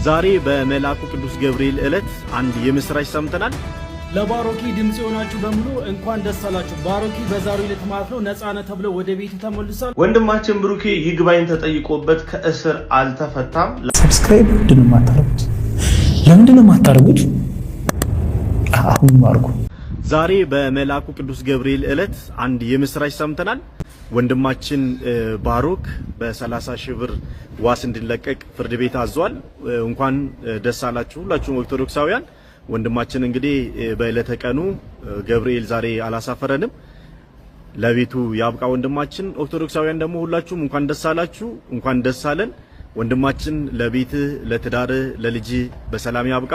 ዛሬ በመልአኩ ቅዱስ ገብርኤል ዕለት አንድ የምስራች ሰምተናል። ለባሮኪ ድምጽ የሆናችሁ በሙሉ እንኳን ደስ አላችሁ። ባሮኪ በዛሬው ዕለት ማለት ነው ነፃነት ተብሎ ወደ ቤቱ ተመልሷል። ወንድማችን ብሩኬ ይግባኝ ተጠይቆበት ከእስር አልተፈታም። ሰብስክራይብ ለምንድነው የማታደርጉት? ለምንድነው የማታደርጉት? አሁን ማርኩ። ዛሬ በመልአኩ ቅዱስ ገብርኤል ዕለት አንድ የምስራች ሰምተናል። ወንድማችን ባሮክ በ30 ሺህ ብር ዋስ እንዲለቀቅ ፍርድ ቤት አዟል። እንኳን ደስ አላችሁ ሁላችሁም ኦርቶዶክሳውያን። ወንድማችን እንግዲህ በዕለተ ቀኑ ገብርኤል ዛሬ አላሳፈረንም። ለቤቱ ያብቃ ወንድማችን። ኦርቶዶክሳውያን ደግሞ ሁላችሁም እንኳን ደስ አላችሁ፣ እንኳን ደስ አለን። ወንድማችን ለቤትህ፣ ለትዳርህ፣ ለልጅ በሰላም ያብቃ።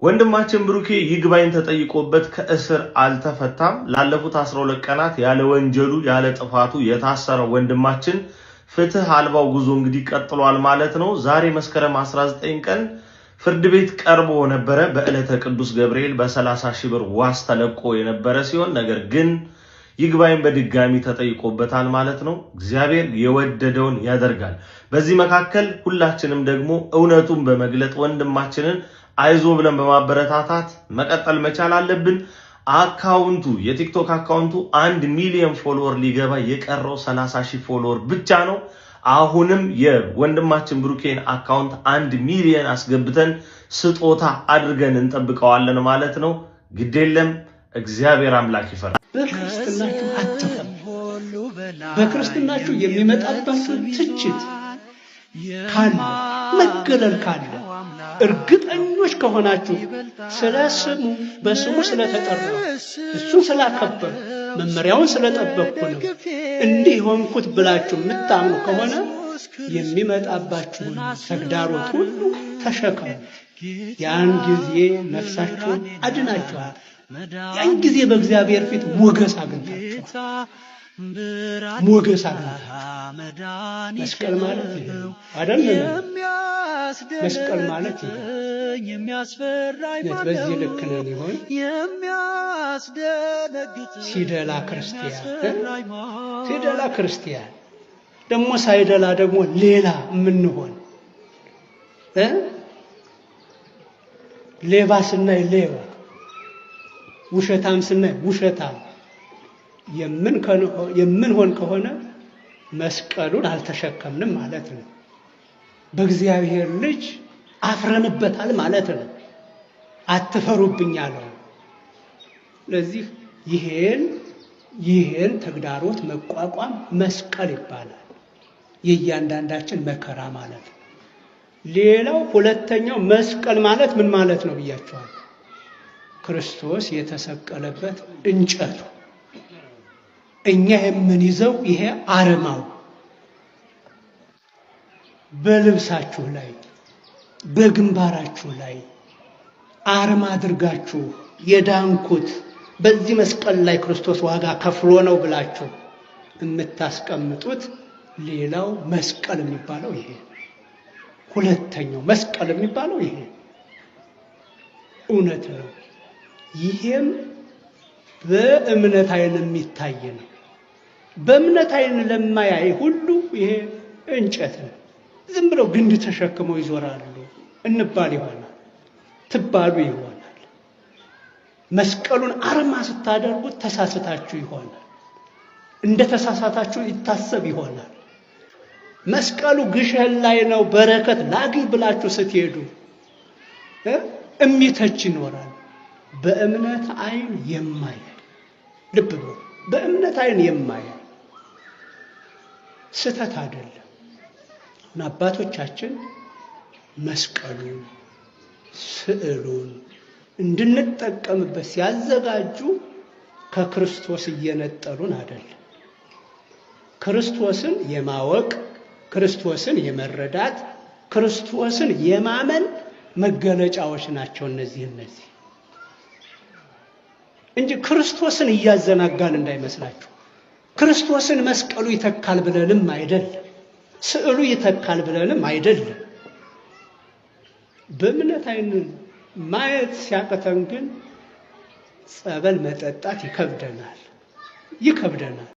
ወንድማችን ብሩኬ ይግባኝ ተጠይቆበት ከእስር አልተፈታም። ላለፉት 12 ቀናት ያለ ወንጀሉ ያለ ጥፋቱ የታሰረው ወንድማችን ፍትህ አልባው ጉዞ እንግዲህ ቀጥሏል ማለት ነው። ዛሬ መስከረም 19 ቀን ፍርድ ቤት ቀርቦ ነበረ። በዕለተ ቅዱስ ገብርኤል በ30 ሺህ ብር ዋስ ተለቆ የነበረ ሲሆን ነገር ግን ይግባኝ በድጋሚ ተጠይቆበታል ማለት ነው። እግዚአብሔር የወደደውን ያደርጋል። በዚህ መካከል ሁላችንም ደግሞ እውነቱን በመግለጥ ወንድማችንን አይዞ ብለን በማበረታታት መቀጠል መቻል አለብን። አካውንቱ የቲክቶክ አካውንቱ 1 ሚሊዮን ፎሎወር ሊገባ የቀረው 30 ሺህ ፎሎወር ብቻ ነው። አሁንም የወንድማችን ብሩኬን አካውንት 1 ሚሊዮን አስገብተን ስጦታ አድርገን እንጠብቀዋለን ማለት ነው። ግዴለም እግዚአብሔር አምላክ ይፈራል። በክርስትናችሁ አትፈሩ። በክርስትናችሁ የሚመጣባችሁ ትችት ካለ መገለል ካለ እርግጠኞች ከሆናችሁ ስለስሙ በስሙ ስለተጠራው እሱን ስላከበሩ መመሪያውን ስለጠበቅኩ ነው እንዲህ ሆንኩት ብላችሁ የምታምኑ ከሆነ የሚመጣባችሁን ተግዳሮት ሁሉ ተሸከሙ። ያን ጊዜ ነፍሳችሁን አድናችኋል። ያን ጊዜ በእግዚአብሔር ፊት ሞገስ አግኝታችኋል። ሞገስ አግኝታችኋል። መስቀል ማለት ይሄ አይደለም። መስቀል ማለት ይሄ በዚህ ልክ ነን ይሆን? ሲደላ ክርስቲያን ደግሞ ሳይደላ ደግሞ ሌላ የምንሆን ሌባ ስናይ ሌባ፣ ውሸታም ስናይ ውሸታም የምንሆን ከሆነ መስቀሉን አልተሸከምንም ማለት ነው። በእግዚአብሔር ልጅ አፍረንበታል ማለት ነው። አትፈሩብኝ አለው። ስለዚህ ይሄን ተግዳሮት መቋቋም መስቀል ይባላል። የእያንዳንዳችን መከራ ማለት ነው። ሌላው ሁለተኛው መስቀል ማለት ምን ማለት ነው ብያችኋል። ክርስቶስ የተሰቀለበት እንጨቱ እኛ የምንይዘው ይሄ አርማው በልብሳችሁ ላይ በግንባራችሁ ላይ አርማ አድርጋችሁ የዳንኩት በዚህ መስቀል ላይ ክርስቶስ ዋጋ ከፍሎ ነው ብላችሁ የምታስቀምጡት ሌላው መስቀል የሚባለው ይሄ። ሁለተኛው መስቀል የሚባለው ይሄ እውነት ነው። ይሄም በእምነት አይን የሚታይ ነው። በእምነት አይን ለማያይ ሁሉ ይሄ እንጨት ነው። ዝም ብለው ግንድ ተሸክመው ይዞራሉ እንባል ይሆናል፣ ትባሉ ይሆናል። መስቀሉን አርማ ስታደርጉት ተሳስታችሁ ይሆናል፣ እንደ ተሳሳታችሁ ይታሰብ ይሆናል። መስቀሉ ግሸን ላይ ነው በረከት ላግኝ ብላችሁ ስትሄዱ እሚተች ይኖራል። በእምነት አይን የማያይ ልብ በሉ፣ በእምነት አይን የማያይ ስተት አይደለም። አባቶቻችን መስቀሉን ስዕሉን እንድንጠቀምበት ሲያዘጋጁ ከክርስቶስ እየነጠሉን አይደለም። ክርስቶስን የማወቅ ክርስቶስን የመረዳት ክርስቶስን የማመን መገለጫዎች ናቸው እነዚህ እንጂ ክርስቶስን እያዘናጋን እንዳይመስላችሁ። ክርስቶስን መስቀሉ ይተካል ብለንም አይደለም፣ ስዕሉ ይተካል ብለንም አይደለም። በእምነት አይን ማየት ሲያቀተን ግን ጸበል መጠጣት ይከብደናል።